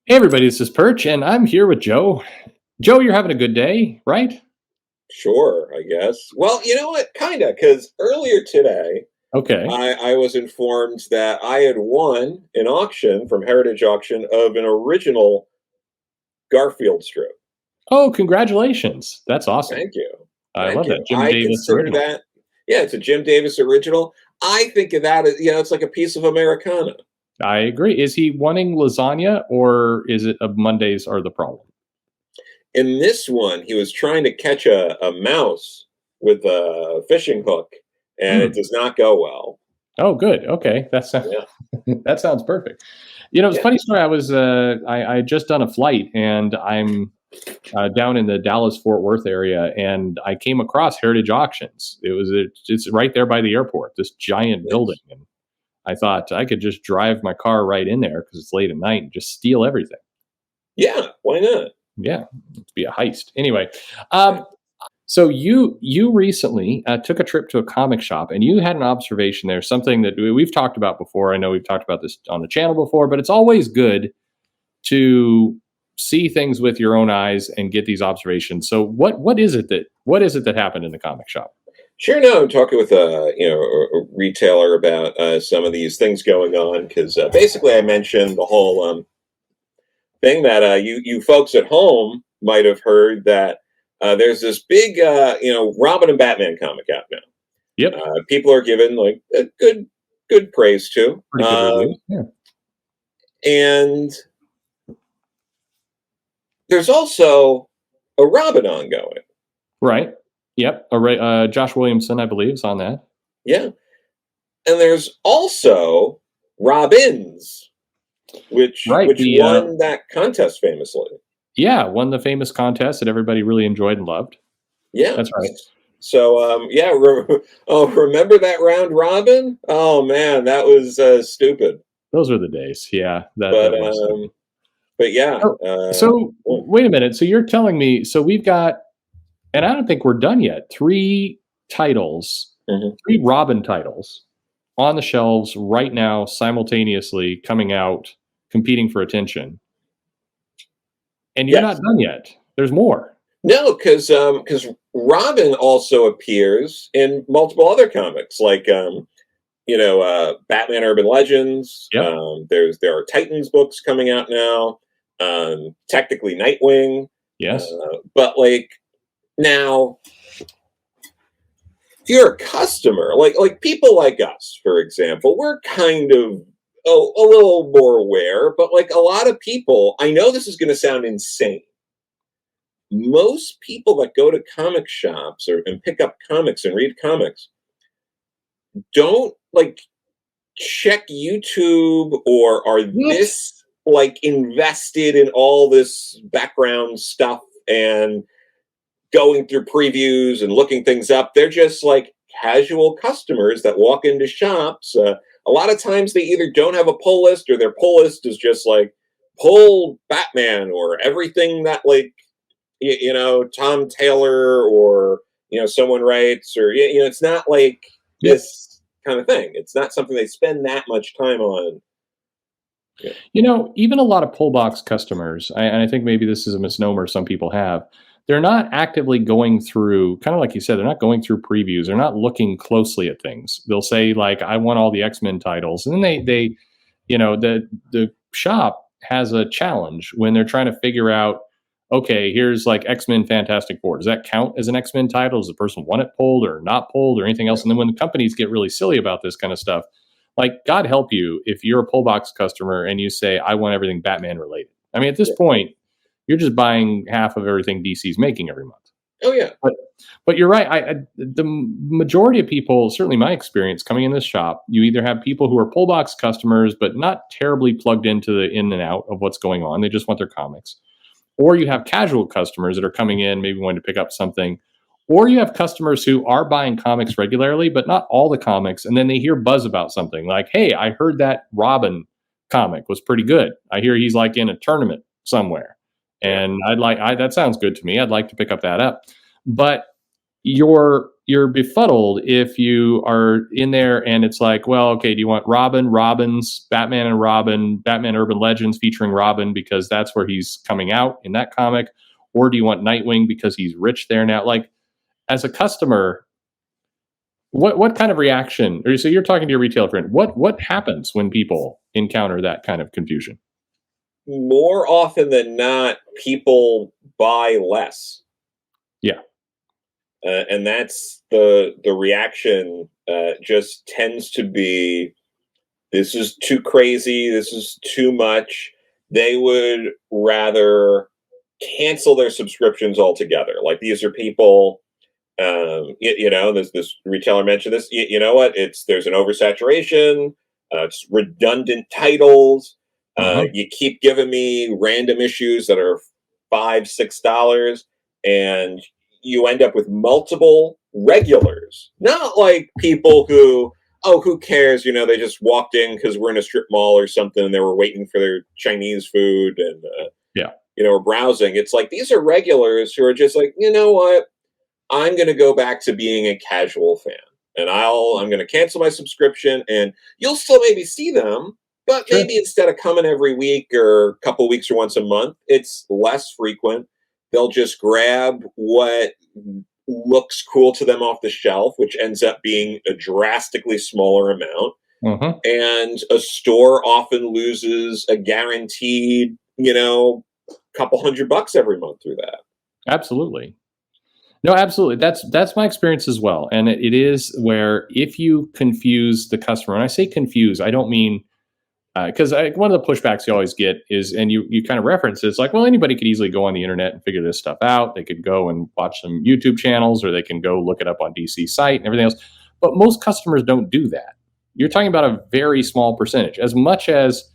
Hey everybody, this is Perch, and I'm here with Joe. Joe, you're having a good day, right? Sure, I guess. Well, you know what? Kinda, because earlier today, Okay. I was informed that I had won an auction from Heritage Auction of an original Garfield strip. Oh, congratulations. That's awesome. Thank you. I Thank love you. that. Jim I Davis consider original. that, yeah, it's a Jim Davis original. I think of that as, it's like a piece of Americana. I agree. Is he wanting lasagna or is it Mondays are the problem? In this one, he was trying to catch a mouse with a fishing hook, and it Hmm. does not go well. Oh, good. Okay. Yeah. That sounds perfect. You know, it's a Yeah. funny story. I had just done a flight and I'm down in the Dallas Fort Worth area, and I came across Heritage Auctions. It's right there by the airport, this giant building, Nice. and I thought I could just drive my car right in there because it's late at night and just steal everything. Yeah, why not? Yeah, it'd be a heist. Anyway, Yeah. um, so you recently took a trip to a comic shop and you had an observation there, something that we've talked about before. I know we've talked about this on the channel before, but it's always good to see things with your own eyes and get these observations. So what is it that happened in the comic shop? Sure. No, I'm talking with a retailer about some of these things going on because basically I mentioned the whole thing that you folks at home might have heard that there's this big Robin and Batman comic out now. Yep, People are giving like a good praise to, pretty good reviews. Yeah, and there's also a Robin ongoing. right. Yep, Josh Williamson, I believe, is on that. Yeah, and there's also Robins, which Right. which The won that contest famously. Yeah, won the famous contest that everybody really enjoyed and loved. Yeah. That's right. So yeah. Oh, remember that round robin? Oh man, that was stupid. Those were the days. Yeah, that But that was stupid. yeah. So, so Well, wait a minute. So you're telling me so we've got, and I don't think we're done yet. Titles, mhm. three Robin titles on the shelves right now, simultaneously coming out, competing for attention. And you're not Yes. done yet. There's more. No, because Robin also appears in multiple other comics, like Batman Urban Legends. Yep. There are Titans books coming out now. Technically Nightwing, Yes. but like now, if you're a customer, like people like us, for example, we're kind of a little more aware. But like a lot of people, I know this is going to sound insane. Most people that go to comic shops and pick up comics and read comics don't like check YouTube or are What? this like invested in all this background stuff and going through previews and looking things up. They're just like casual customers that walk into shops. A lot of times they either don't have a pull list or their pull list is just like pull Batman or everything that like Tom Taylor or someone writes or it's not like Yep. this kind of thing. It's not something they spend that much time on. Yeah. Even a lot of pull box customers, and I think maybe this is a misnomer some people have, they're not actively going through, kind of like you said, they're not going through previews. They're not looking closely at things. They'll say, like, I want all the X-Men titles. And then the shop has a challenge when they're trying to figure out, okay, here's like X-Men Fantastic Four. Does that count as an X-Men title? Does the person want it pulled or not pulled or anything else? And then when the companies get really silly about this kind of stuff, like, God help you if you're a pull box customer and you say, I want everything Batman related. I mean, at this Yeah. point, you're just buying half of everything DC's making every month. Oh yeah. But but you're right. The majority of people, certainly my experience coming in this shop, you either have people who are pull box customers but not terribly plugged into the in and out of what's going on. They just want their comics, or you have casual customers that are coming in, maybe wanting to pick up something, or you have customers who are buying comics regularly, but not all the comics, and then they hear buzz about something like, "Hey, I heard that Robin comic was pretty good. I hear he's like in a tournament somewhere, Yeah. and that sounds good to me. I'd like to pick up that up." But you're befuddled if you are in there and it's like, well, okay, do you want Robin's Batman and Robin, Batman Urban Legends featuring Robin because that's where he's coming out in that comic, or do you want Nightwing because he's rich there now? Like, as a customer, what kind of reaction? Or so you're talking to your retail friend. What happens when people encounter that kind of confusion? More often than not, people buy less. Yeah. And that's the reaction just tends to be, this is too crazy, this is too much. They would rather cancel their subscriptions altogether. Like, these are people, this retailer mentioned this. You know what? There's an oversaturation. It's redundant titles. Uh-huh. You keep giving me random issues that are $5, $6, and you end up with multiple regulars. Not like people who, oh, who cares? They just walked in because we're in a strip mall or something, and they were waiting for their Chinese food and Yeah. were browsing. It's like, these are regulars who are just like, you know what? I'm going to go back to being a casual fan, and I'm going to cancel my subscription, and you'll still maybe see them, but Sure. maybe instead of coming every week or a couple weeks or once a month, it's less frequent. They'll just grab what looks cool to them off the shelf, which ends up being a drastically smaller amount. Uh-huh. And a store often loses a guaranteed, couple $100 every month through that. Absolutely. No, absolutely. That's my experience as well. And it is where if you confuse the customer, and I say confuse, I don't mean because one of the pushbacks you always get is, and you kind of reference it's like, well, anybody could easily go on the internet and figure this stuff out. They could go and watch some YouTube channels, or they can go look it up on DC site and everything else. But most customers don't do that. You're talking about a very small percentage. As much as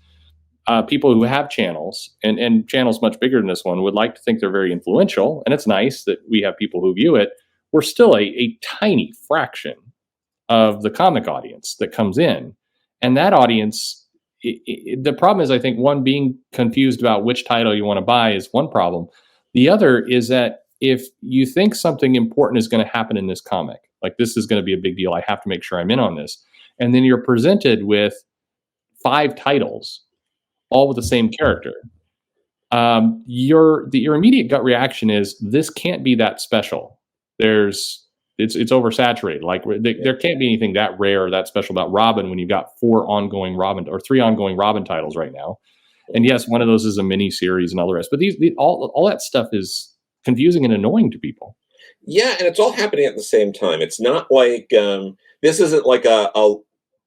people who have channels and channels much bigger than this one would like to think they're very influential, and it's nice that we have people who view it, we're still a tiny fraction of the comic audience that comes in. And that audience, the problem is, I think, one, being confused about which title you want to buy is one problem. The other is that if you think something important is going to happen in this comic, like this is going to be a big deal, I have to make sure I'm in on this, and then you're presented with 5 titles all with the same character, your immediate gut reaction is, this can't be that special. It's oversaturated. Like, there can't be anything that rare or that special about Robin when you've got 4 ongoing Robin, or 3 ongoing Robin titles right now. And yes, one of those is a mini series and all the rest. But all that stuff is confusing and annoying to people. Yeah, and it's all happening at the same time. It's not like this isn't like a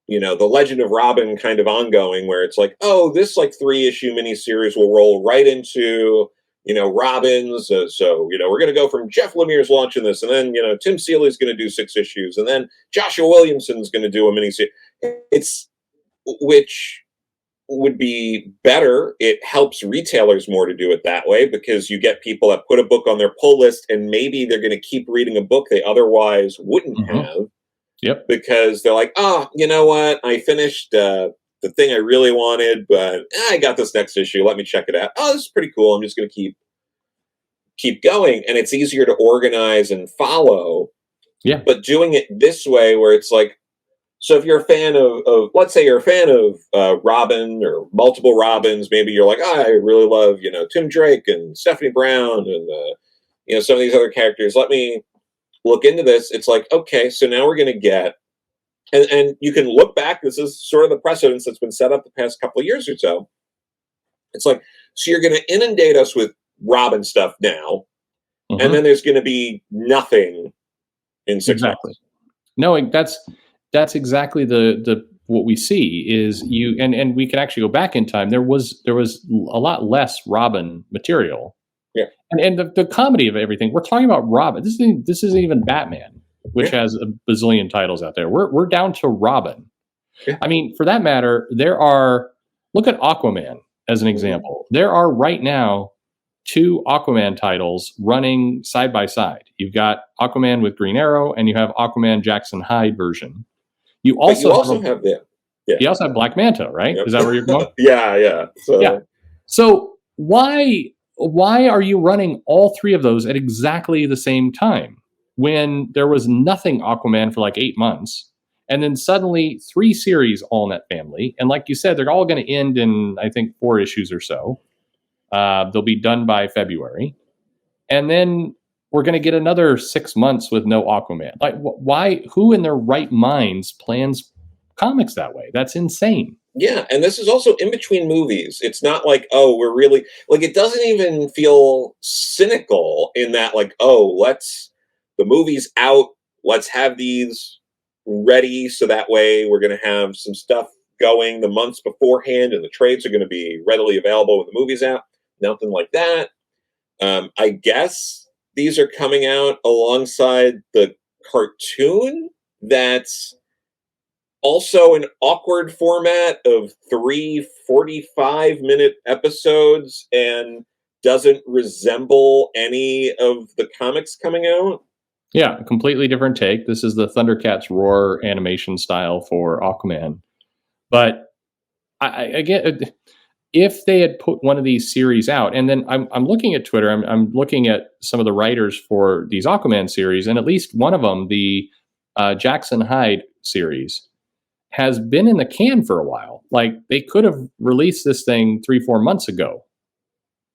the Legend of Robin kind of ongoing, where it's like, oh, this like 3-issue miniseries will roll right into Robin's. So we're going to go from Jeff Lemire's launching this, and then Tim Seeley's going to do 6 issues, and then Joshua Williamson's going to do a miniseries. It's which would be better. It helps retailers more to do it that way, because you get people that put a book on their pull list, and maybe they're going to keep reading a book they otherwise wouldn't have. Yep. Because they're like, oh, you know what? I finished the thing I really wanted, but I got this next issue. Let me check it out. Oh, this is pretty cool. I'm just going to keep going. And it's easier to organize and follow. Yeah. But doing it this way, where it's like, so if you're a fan of let's say you're a fan of Robin or multiple Robins, maybe you're like, oh, I really love, Tim Drake and Stephanie Brown and, some of these other characters. Let me look into this. It's like, okay, so now we're going to get, and you can look back. This is sort of the precedence that's been set up the past couple of years or so. It's like, so you're going to inundate us with Robin stuff now, and then there's going to be nothing in 6 months. No, that's exactly the what we see is and we can actually go back in time. There was a lot less Robin material. Yeah. And the comedy of everything, we're talking about Robin. This isn't even Batman, which has a bazillion titles out there. We're down to Robin. Yeah. I mean, for that matter, look at Aquaman as an example. There are right now 2 Aquaman titles running side by side. You've got Aquaman with Green Arrow, and you have Aquaman Jackson Hyde version. You also have You also have Black Manta, right? Yep. Is that where you're going? Yeah. So why are you running all 3 of those at exactly the same time? when there was nothing Aquaman for like 8 months. And then suddenly 3 series all in that family. And like you said, they're all going to end in, I think, 4 issues or so. They'll be done by February. And then we're going to get another 6 months with no Aquaman. Like, why? Who in their right minds plans comics that way? That's insane. Yeah, and this is also in between movies. It's not like, oh, we're really like, it doesn't even feel cynical in that, like, oh, the movie's out, let's have these ready so that way we're going to have some stuff going the months beforehand and the trades are going to be readily available when the movie's out. Nothing like that. I guess these are coming out alongside the cartoon that's also an awkward format of 3 45-minute episodes and doesn't resemble any of the comics coming out. Yeah, a completely different take. This is the Thundercats Roar animation style for Aquaman. But I get, if they had put one of these series out, and then I'm looking at Twitter, I'm looking at some of the writers for these Aquaman series, and at least one of them, the Jackson Hyde series, has been in the can for a while. Like, they could have released this thing 3-4 months ago.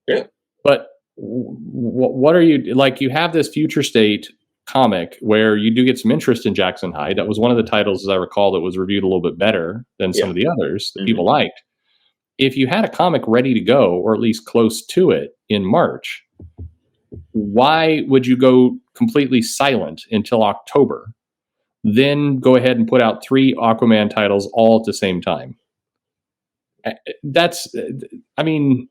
Yeah. But what are you, like, you have this future state comic where you do get some interest in Jackson Hyde. That was one of the titles, as I recall, that was reviewed a little bit better than some of the others that people liked. If you had a comic ready to go, or at least close to it, in March, why would you go completely silent until October? Then go ahead and put out 3 Aquaman titles all at the same time. That's, I mean,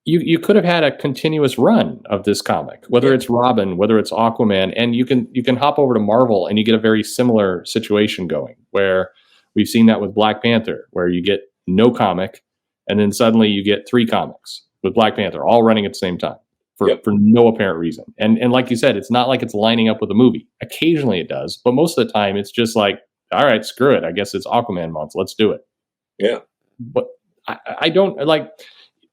you could have had a continuous run of this comic, whether it's Robin, whether it's Aquaman, and you can hop over to Marvel and you get a very similar situation going, where we've seen that with Black Panther, where you get no comic, and then suddenly you get 3 comics with Black Panther all running at the same time. For no apparent reason. And like you said, it's not like it's lining up with a movie. Occasionally it does, but most of the time it's just like, all right, screw it. I guess it's Aquaman month. Let's do it. Yeah. But I don't like,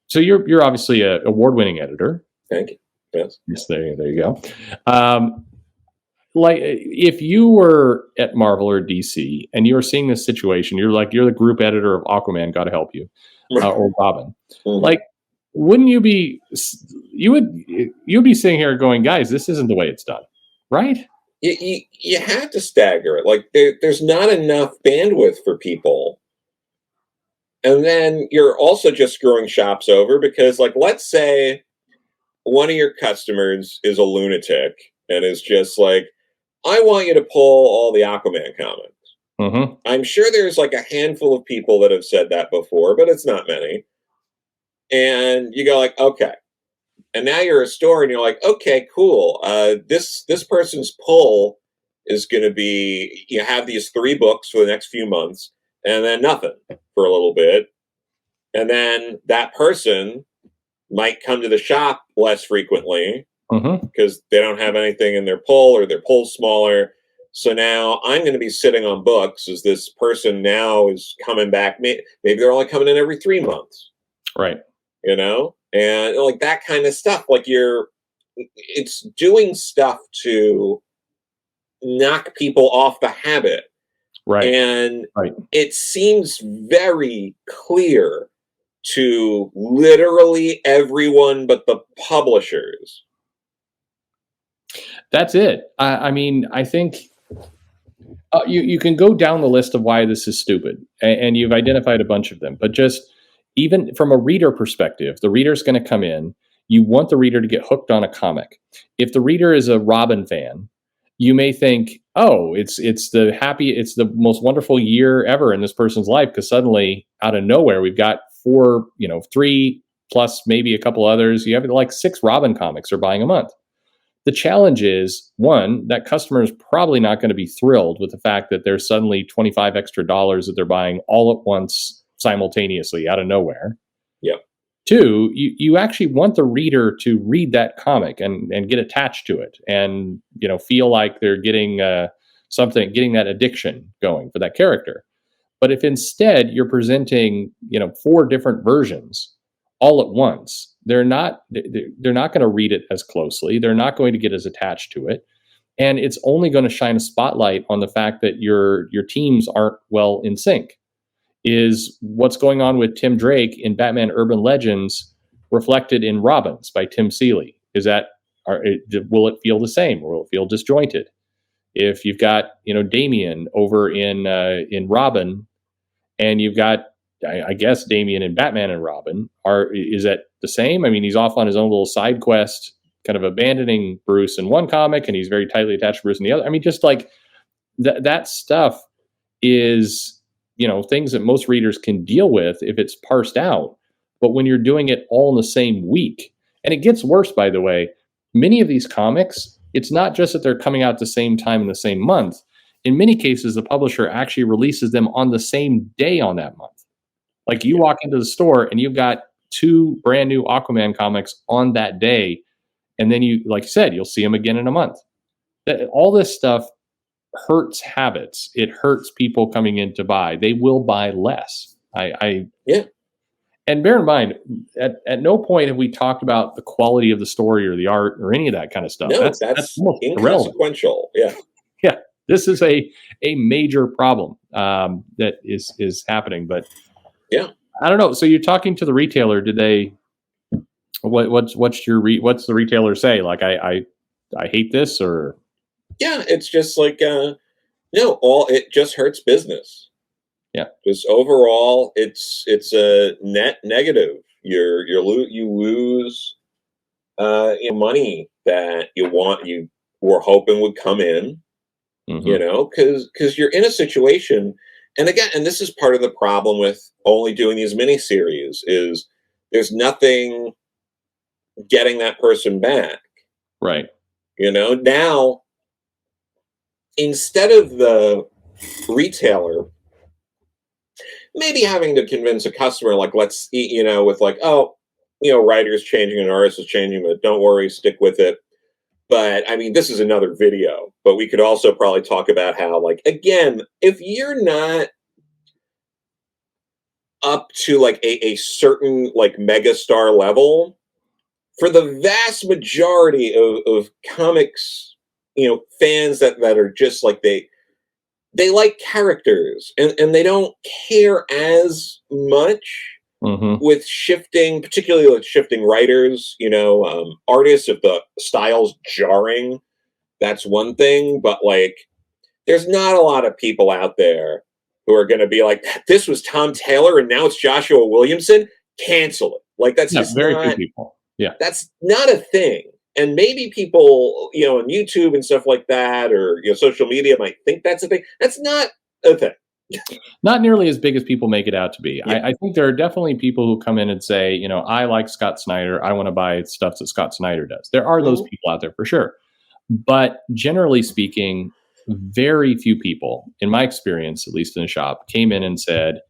so you're obviously a award-winning editor. Thank you. Yes. Yes, there you go. Like, if you were at Marvel or DC and you were seeing this situation, you're the group editor of Aquaman, God help you, or Robin. Like, wouldn't you'd be sitting here going, guys, this isn't the way it's done, right? You have to stagger it. Like, there's not enough bandwidth for people. And then you're also just screwing shops over because, like, let's say one of your customers is a lunatic and is just like, I want you to pull all the Aquaman comics. I'm sure there's like a handful of people that have said that before, but it's not many. And you go like, okay. And now you're a store and you're like, okay, cool. This person's pull is going to be, you have these 3 books for the next few months and then nothing for a little bit. And then that person might come to the shop less frequently because they don't have anything in their pull, or their pull's smaller. So now I'm going to be sitting on books as this person now is coming back. Maybe they're only coming in every 3 months. Right. You know, and like that kind of stuff, like it's doing stuff to knock people off the habit. Right. And it seems very clear to literally everyone but the publishers. That's it. I mean, I think you can go down the list of why this is stupid, and you've identified a bunch of them, but just, even from a reader perspective, the reader's going to come in. You want the reader to get hooked on a comic. If the reader is a Robin fan, you may think, oh, it's the most wonderful year ever in this person's life, because suddenly, out of nowhere, we've got 4, 3 plus maybe a couple others. You have like 6 Robin comics are buying a month. The challenge is, one, that customer is probably not going to be thrilled with the fact that there's suddenly $25 extra that they're buying all at once, simultaneously, out of nowhere. Yep. 2, you actually want the reader to read that comic and get attached to it, and feel like they're getting getting that addiction going for that character. But if instead you're presenting 4 different versions all at once. They're not going to read it as closely. They're not going to get as attached to it, and it's only going to shine a spotlight on the fact that your teams aren't well in sync. Is what's going on with Tim Drake in Batman Urban Legends reflected in Robins by Tim Seeley? Is that will it feel the same, or will it feel disjointed? If you've got Damian over in Robin, and you've got I guess Damian in Batman and Robin, is that the same? I mean, he's off on his own little side quest, kind of abandoning Bruce in one comic, and he's very tightly attached to Bruce in the other. I mean, just like that stuff is things that most readers can deal with if it's parsed out. But when you're doing it all in the same week, and it gets worse, by the way, many of these comics, it's not just that they're coming out at the same time in the same month. In many cases, the publisher actually releases them on the same day on that month. Like you walk into the store and you've got 2 brand new Aquaman comics on that day. And then you, like you said, you'll see them again in a month. All this stuff hurts habits. It hurts people coming in to buy. They will buy less. Yeah. And bear in mind, at no point have we talked about the quality of the story or the art or any of that kind of stuff. No, that's inconsequential. Yeah. Yeah. This is a major problem that is happening. But yeah, I don't know. So you're talking to the retailer. Did they? What's the retailer say? Like I hate this, or yeah, it's just like no, it just hurts business. Yeah, just overall, it's a net negative. You lose money that you were hoping would come in. Mm-hmm. Because you're in a situation, and again, and this is part of the problem with only doing these miniseries is there's nothing getting that person back. Right. Now, instead of the retailer maybe having to convince a customer, like, let's, with like, writers changing and artists is changing, but don't worry, stick with it. But I mean, this is another video, but we could also probably talk about how, like, again, if you're not up to like a certain like megastar level, for the vast majority of comics, fans that are just like they like characters and they don't care as much with particularly with shifting writers, artists, if the style's jarring, that's one thing. But like, there's not a lot of people out there who are going to be like, this was Tom Taylor and now it's Joshua Williamson. Cancel it. Like, that's just very few people. Yeah. That's not a thing. And maybe people, on YouTube and stuff like that, or social media might think that's a thing. That's not a thing. Not nearly as big as people make it out to be. Yeah. I think there are definitely people who come in and say, I like Scott Snyder. I want to buy stuff that Scott Snyder does. There are those people out there for sure. But generally speaking, very few people, in my experience, at least in the shop, came in and said,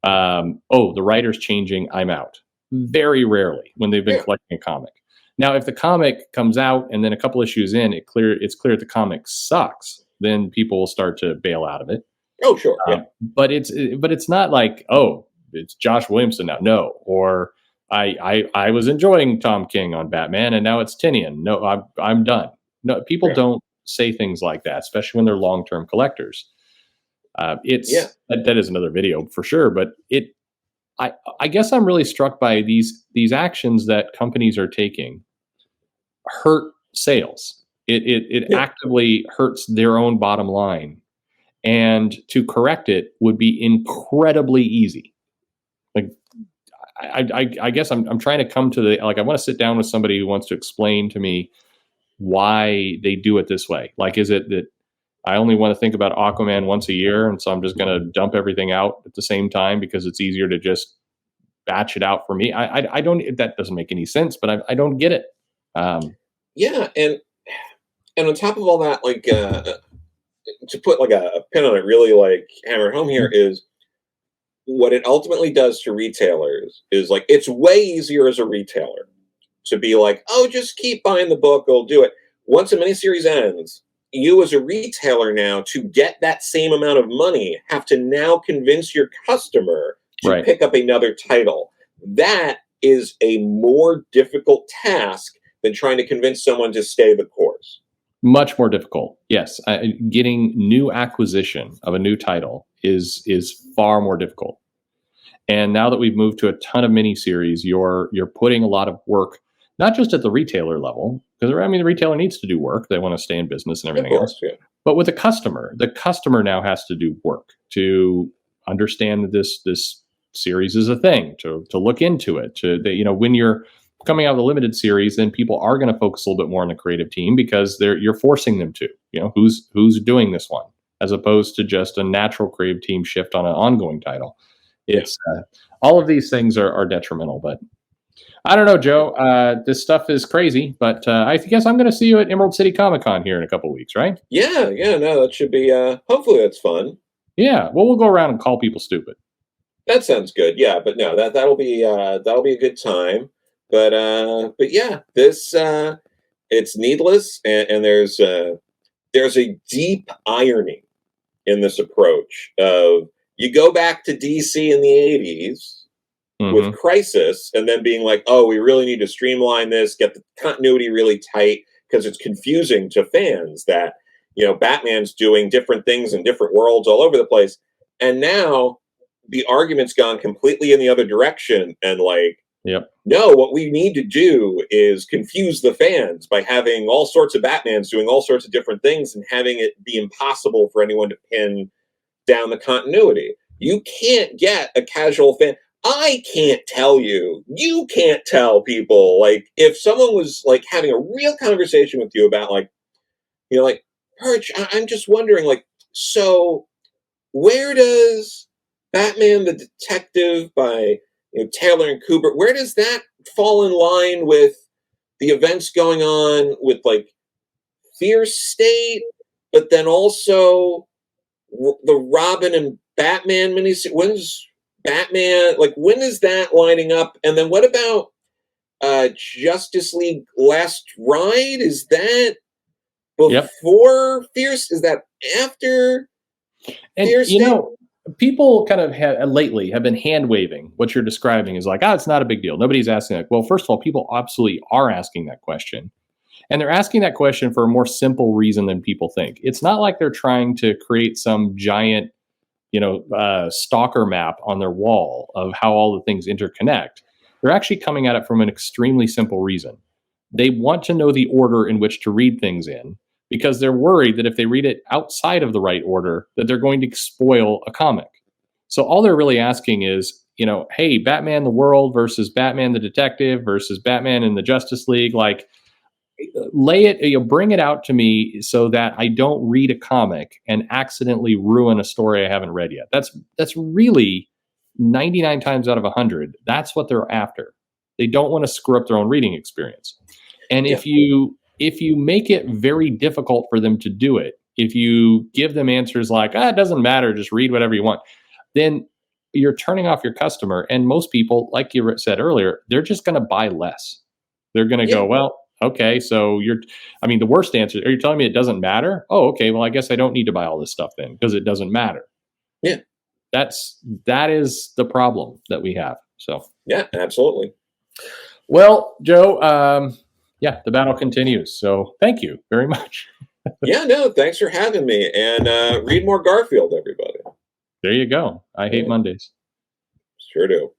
the writer's changing, I'm out. Very rarely when they've been collecting a comic. Now, if the comic comes out and then a couple issues in, it's clear the comic sucks, then people will start to bail out of it. Oh, sure. Yeah. But it's not like, it's Josh Williamson now. No. Or I was enjoying Tom King on Batman and now it's Tinian. No, I'm done. No, people don't say things like that, especially when they're long-term collectors. That is another video for sure. But I guess I'm really struck by these actions that companies are taking hurt sales. It actively hurts their own bottom line. And to correct it would be incredibly easy. Like, I guess I'm trying to come to I want to sit down with somebody who wants to explain to me why they do it this way. Like, is it that I only want to think about Aquaman once a year, and so I'm just going to dump everything out at the same time because it's easier to just batch it out for me? I don't. That doesn't make any sense, but I don't get it. And on top of all that, like, to put like a pin on it, really like hammer home here, is what it ultimately does to retailers is, like, it's way easier as a retailer to be like, just keep buying the book, I'll do it. Once a miniseries ends, you as a retailer now, to get that same amount of money, have to now convince your customer to pick up another title. That is a more difficult task than trying to convince someone to stay the course. Much more difficult. Yes, getting new acquisition of a new title is far more difficult. And now that we've moved to a ton of miniseries, you're putting a lot of work, not just at the retailer level, because I mean the retailer needs to do work; they want to stay in business and Of everything else. course, yeah. But with the customer now has to do work to understand that this series is a thing, to look into it. When you're coming out with a limited series, then people are going to focus a little bit more on the creative team because you're forcing them to. Who's doing this one, as opposed to just a natural creative team shift on an ongoing title. It's all of these things are detrimental, but I don't know, Joe. This stuff is crazy, but I guess I'm going to see you at Emerald City Comic Con here in a couple weeks, right? Yeah, no, that should be. Hopefully, that's fun. Yeah. Well, we'll go around and call people stupid. That sounds good. Yeah, but no, that'll be a good time. But yeah, this it's needless, and there's a deep irony in this approach of you go back to DC in the 80s with Mm-hmm. Crisis and then being like, oh, we really need to streamline this, get the continuity really tight because it's confusing to fans that, Batman's doing different things in different worlds all over the place. And now the argument's gone completely in the other direction and like, Yep. no, what we need to do is confuse the fans by having all sorts of Batmans doing all sorts of different things and having it be impossible for anyone to pin down the continuity. You can't get a casual fan. I can't tell you. You can't tell people. Like, if someone was like having a real conversation with you about like, Perch, I'm just wondering, like, so where does Batman the Detective by Taylor and Kubrick, where does that fall in line with the events going on with like Fear State, but then also the Robin and Batman miniseries? When's Batman, like, when is that lining up? And then what about Justice League Last Ride? Is that before Fierce? Is that after And Fear State? people kind of lately have been hand waving what you're describing is like, it's not a big deal. Nobody's asking that. Well, first of all, people absolutely are asking that question. And they're asking that question for a more simple reason than people think. It's not like they're trying to create some giant, stalker map on their wall of how all the things interconnect. They're actually coming at it from an extremely simple reason. They want to know the order in which to read things in because they're worried that if they read it outside of the right order, that they're going to spoil a comic. So all they're really asking is, hey, Batman the World versus Batman the Detective versus Batman in the Justice League, like, lay it, bring it out to me so that I don't read a comic and accidentally ruin a story I haven't read yet. That's really 99 times out of 100. That's what they're after. They don't want to screw up their own reading experience. And if you make it very difficult for them to do it, if you give them answers like, it doesn't matter, just read whatever you want, then you're turning off your customer. And most people, like you said earlier, they're just going to buy less. They're going to go, well, okay, so the worst answer, are you telling me it doesn't matter? Oh, okay, well, I guess I don't need to buy all this stuff then because it doesn't matter. Yeah. That is the problem that we have. So yeah, absolutely. Well, Joe, the battle continues. So thank you very much. Yeah, no, thanks for having me. And read more Garfield, everybody. There you go. I hate Mondays. Sure do.